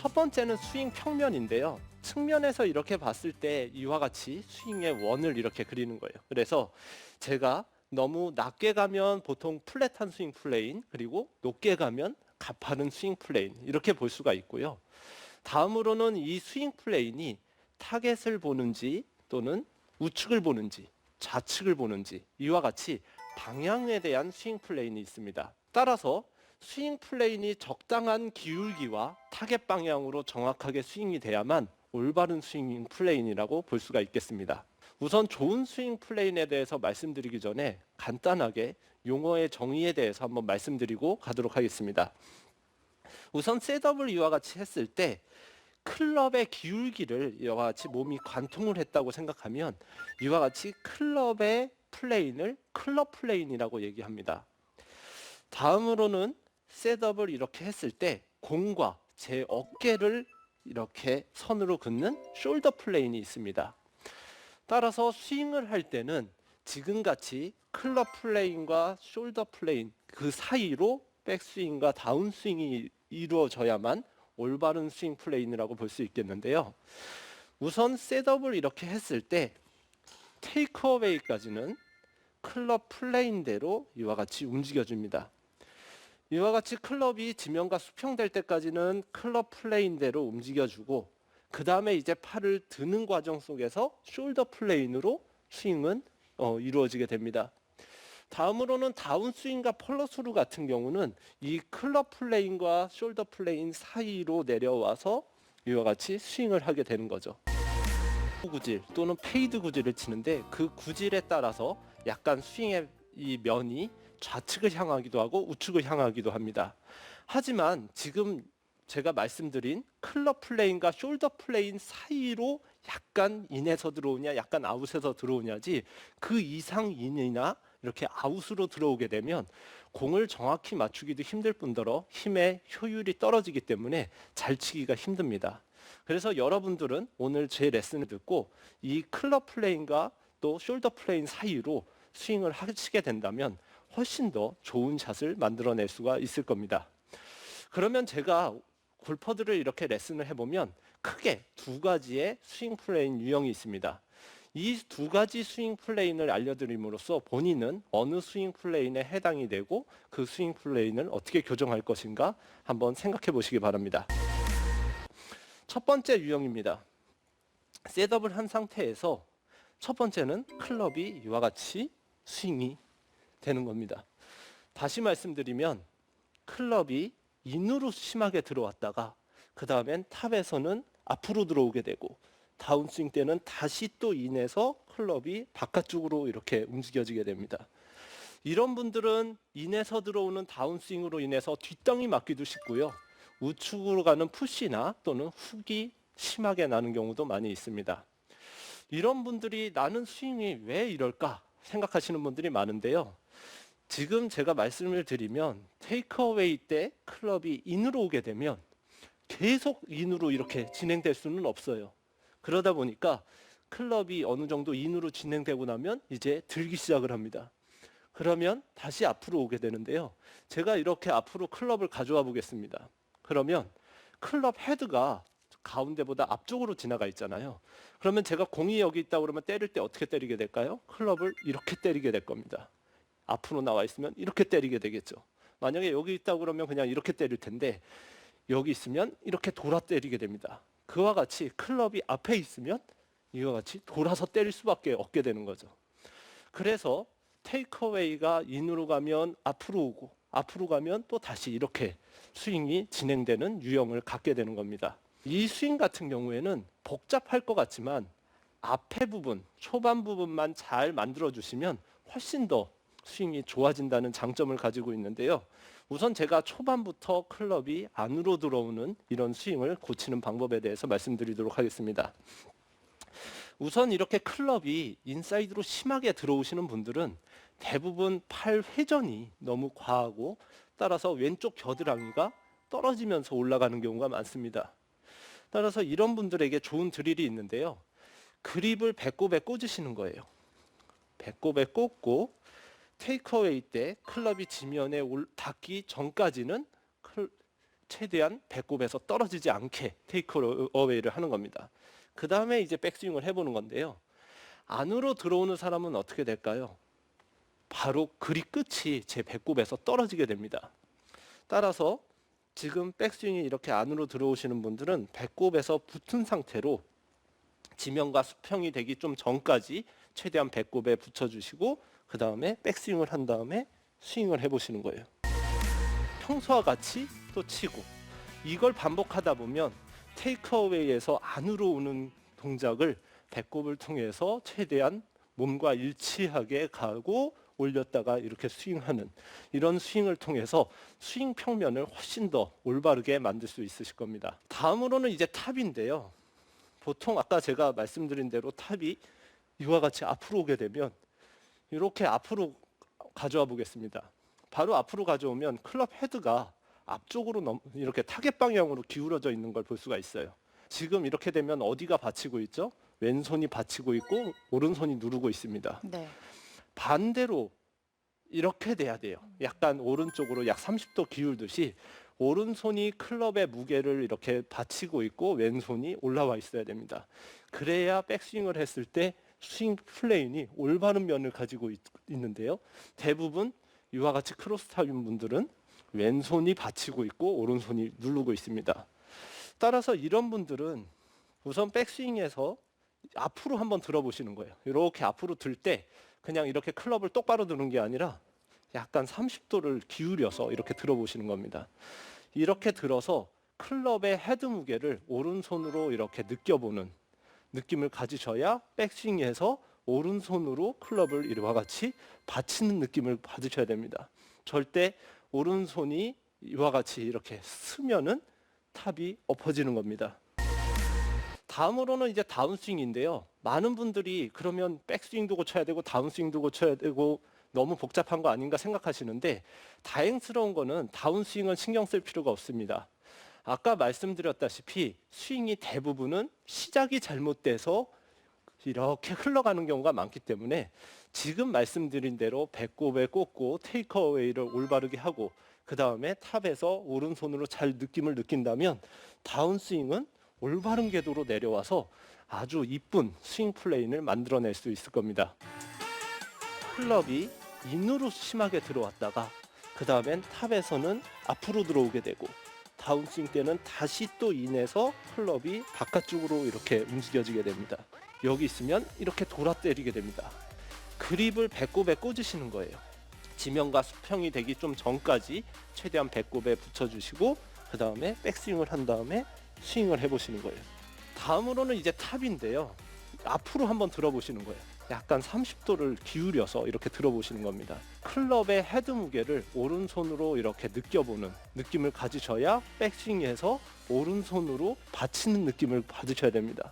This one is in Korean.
첫 번째는 스윙 평면인데요. 측면에서 이렇게 봤을 때 이와 같이 스윙의 원을 이렇게 그리는 거예요. 그래서 제가 너무 낮게 가면 보통 플랫한 스윙 플레인, 그리고 높게 가면 가파른 스윙 플레인, 이렇게 볼 수가 있고요. 다음으로는 이 스윙 플레인이 타겟을 보는지 또는 우측을 보는지 좌측을 보는지 이와 같이 방향에 대한 스윙 플레인이 있습니다. 따라서 스윙 플레인이 적당한 기울기와 타겟 방향으로 정확하게 스윙이 돼야만 올바른 스윙 플레인이라고 볼 수가 있겠습니다. 우선 좋은 스윙 플레인에 대해서 말씀드리기 전에 간단하게 용어의 정의에 대해서 한번 말씀드리고 가도록 하겠습니다. 우선 셋업을 이와 같이 했을 때 클럽의 기울기를 이와 같이 몸이 관통을 했다고 생각하면 이와 같이 클럽의 플레인을 클럽 플레인이라고 얘기합니다. 다음으로는 셋업을 이렇게 했을 때 공과 제 어깨를 이렇게 선으로 긋는 숄더 플레인이 있습니다. 따라서 스윙을 할 때는 지금같이 클럽 플레인과 숄더 플레인 그 사이로 백스윙과 다운스윙이 이루어져야만 올바른 스윙 플레인이라고 볼 수 있겠는데요. 우선 셋업을 이렇게 했을 때 테이크어웨이까지는 클럽 플레인대로 이와 같이 움직여줍니다. 이와 같이 클럽이 지면과 수평될 때까지는 클럽 플레인대로 움직여주고 그 다음에 이제 팔을 드는 과정 속에서 숄더 플레인으로 스윙은 이루어지게 됩니다. 다음으로는 다운스윙과 펄러스루 같은 경우는 이 클럽 플레인과 숄더 플레인 사이로 내려와서 이와 같이 스윙을 하게 되는 거죠. 구질 또는 페이드 구질을 치는데 그 구질에 따라서 약간 스윙의 이 면이 좌측을 향하기도 하고 우측을 향하기도 합니다. 하지만 지금 제가 말씀드린 클럽 플레인과 숄더 플레인 사이로 약간 인에서 들어오냐 약간 아웃에서 들어오냐지 그 이상 인이나 이렇게 아웃으로 들어오게 되면 공을 정확히 맞추기도 힘들 뿐더러 힘의 효율이 떨어지기 때문에 잘 치기가 힘듭니다. 그래서 여러분들은 오늘 제 레슨을 듣고 이 클럽 플레인과 또 숄더 플레인 사이로 스윙을 하시게 된다면 훨씬 더 좋은 샷을 만들어낼 수가 있을 겁니다. 그러면 제가 골퍼들을 이렇게 레슨을 해보면 크게 두 가지의 스윙 플레인 유형이 있습니다. 이 두 가지 스윙 플레인을 알려드림으로써 본인은 어느 스윙 플레인에 해당이 되고 그 스윙 플레인을 어떻게 교정할 것인가 한번 생각해 보시기 바랍니다. 첫 번째 유형입니다. 셋업을 한 상태에서 첫 번째는 클럽이 이와 같이 스윙이 되는 겁니다. 다시 말씀드리면 클럽이 인으로 심하게 들어왔다가 그 다음엔 탑에서는 앞으로 들어오게 되고 다운스윙 때는 다시 또 인에서 클럽이 바깥쪽으로 이렇게 움직여지게 됩니다. 이런 분들은 인에서 들어오는 다운스윙으로 인해서 뒷땅이 맞기도 쉽고요. 우측으로 가는 푸시나 또는 훅이 심하게 나는 경우도 많이 있습니다. 이런 분들이 나는 스윙이 왜 이럴까 생각하시는 분들이 많은데요. 지금 제가 말씀을 드리면 테이크어웨이 때 클럽이 인으로 오게 되면 계속 인으로 이렇게 진행될 수는 없어요. 그러다 보니까 클럽이 어느 정도 인으로 진행되고 나면 이제 들기 시작을 합니다. 그러면 다시 앞으로 오게 되는데요. 제가 이렇게 앞으로 클럽을 가져와 보겠습니다. 그러면 클럽 헤드가 가운데보다 앞쪽으로 지나가 있잖아요. 그러면 제가 공이 여기 있다 그러면 때릴 때 어떻게 때리게 될까요? 클럽을 이렇게 때리게 될 겁니다. 앞으로 나와 있으면 이렇게 때리게 되겠죠. 만약에 여기 있다 그러면 그냥 이렇게 때릴 텐데 여기 있으면 이렇게 돌아 때리게 됩니다. 그와 같이 클럽이 앞에 있으면 이와 같이 돌아서 때릴 수밖에 없게 되는 거죠. 그래서 테이크어웨이가 인으로 가면 앞으로 오고 앞으로 가면 또 다시 이렇게 스윙이 진행되는 유형을 갖게 되는 겁니다. 이 스윙 같은 경우에는 복잡할 것 같지만 앞에 부분, 초반 부분만 잘 만들어 주시면 훨씬 더 스윙이 좋아진다는 장점을 가지고 있는데요. 우선 제가 초반부터 클럽이 안으로 들어오는 이런 스윙을 고치는 방법에 대해서 말씀드리도록 하겠습니다. 우선 이렇게 클럽이 인사이드로 심하게 들어오시는 분들은 대부분 팔 회전이 너무 과하고 따라서 왼쪽 겨드랑이가 떨어지면서 올라가는 경우가 많습니다. 따라서 이런 분들에게 좋은 드릴이 있는데요. 그립을 배꼽에 꽂으시는 거예요. 배꼽에 꽂고 테이크어웨이 때 클럽이 지면에 닿기 전까지는 최대한 배꼽에서 떨어지지 않게 테이크 어웨이를 하는 겁니다. 그 다음에 이제 백스윙을 해보는 건데요. 안으로 들어오는 사람은 어떻게 될까요? 바로 그립 끝이 제 배꼽에서 떨어지게 됩니다. 따라서 지금 백스윙이 이렇게 안으로 들어오시는 분들은 배꼽에서 붙은 상태로 지면과 수평이 되기 좀 전까지 최대한 배꼽에 붙여주시고 그 다음에 백스윙을 한 다음에 스윙을 해보시는 거예요. 평소와 같이 또 치고 이걸 반복하다 보면 테이크어웨이에서 안으로 오는 동작을 배꼽을 통해서 최대한 몸과 일치하게 가고 올렸다가 이렇게 스윙하는 이런 스윙을 통해서 스윙 평면을 훨씬 더 올바르게 만들 수 있으실 겁니다. 다음으로는 이제 탑인데요. 보통 아까 제가 말씀드린 대로 탑이 이와 같이 앞으로 오게 되면 이렇게 앞으로 가져와 보겠습니다. 바로 앞으로 가져오면 클럽 헤드가 앞쪽으로 이렇게 타겟 방향으로 기울어져 있는 걸 볼 수가 있어요. 지금 이렇게 되면 어디가 받치고 있죠? 왼손이 받치고 있고 오른손이 누르고 있습니다. 네. 반대로 이렇게 돼야 돼요. 약간 오른쪽으로 약 30도 기울듯이 오른손이 클럽의 무게를 이렇게 받치고 있고 왼손이 올라와 있어야 됩니다. 그래야 백스윙을 했을 때 스윙 플레인이 올바른 면을 가지고 있는데요. 대부분 이와 같이 크로스탑인 분들은 왼손이 받치고 있고 오른손이 누르고 있습니다. 따라서 이런 분들은 우선 백스윙에서 앞으로 한번 들어보시는 거예요. 이렇게 앞으로 들 때 그냥 이렇게 클럽을 똑바로 드는 게 아니라 약간 30도를 기울여서 이렇게 들어보시는 겁니다. 이렇게 들어서 클럽의 헤드 무게를 오른손으로 이렇게 느껴보는 느낌을 가지셔야 백스윙에서 오른손으로 클럽을 이와 같이 받치는 느낌을 받으셔야 됩니다. 절대 오른손이 이와 같이 이렇게 쓰면은 탑이 엎어지는 겁니다. 다음으로는 이제 다운스윙인데요. 많은 분들이 그러면 백스윙도 고쳐야 되고 다운스윙도 고쳐야 되고 너무 복잡한 거 아닌가 생각하시는데 다행스러운 거는 다운스윙은 신경 쓸 필요가 없습니다. 아까 말씀드렸다시피 스윙이 대부분은 시작이 잘못돼서 이렇게 흘러가는 경우가 많기 때문에 지금 말씀드린 대로 배꼽에 꽂고 테이크어웨이를 올바르게 하고 그 다음에 탑에서 오른손으로 잘 느낌을 느낀다면 다운스윙은 올바른 궤도로 내려와서 아주 이쁜 스윙 플레인을 만들어낼 수 있을 겁니다. 클럽이 인으로 심하게 들어왔다가 그 다음엔 탑에서는 앞으로 들어오게 되고 다운스윙 때는 다시 또 인에서 클럽이 바깥쪽으로 이렇게 움직여지게 됩니다. 여기 있으면 이렇게 돌아 때리게 됩니다. 그립을 배꼽에 꽂으시는 거예요. 지면과 수평이 되기 좀 전까지 최대한 배꼽에 붙여주시고 그 다음에 백스윙을 한 다음에 스윙을 해보시는 거예요. 다음으로는 이제 탑인데요. 앞으로 한번 들어보시는 거예요. 약간 30도를 기울여서 이렇게 들어보시는 겁니다. 클럽의 헤드 무게를 오른손으로 이렇게 느껴보는 느낌을 가지셔야 백스윙에서 오른손으로 받치는 느낌을 받으셔야 됩니다.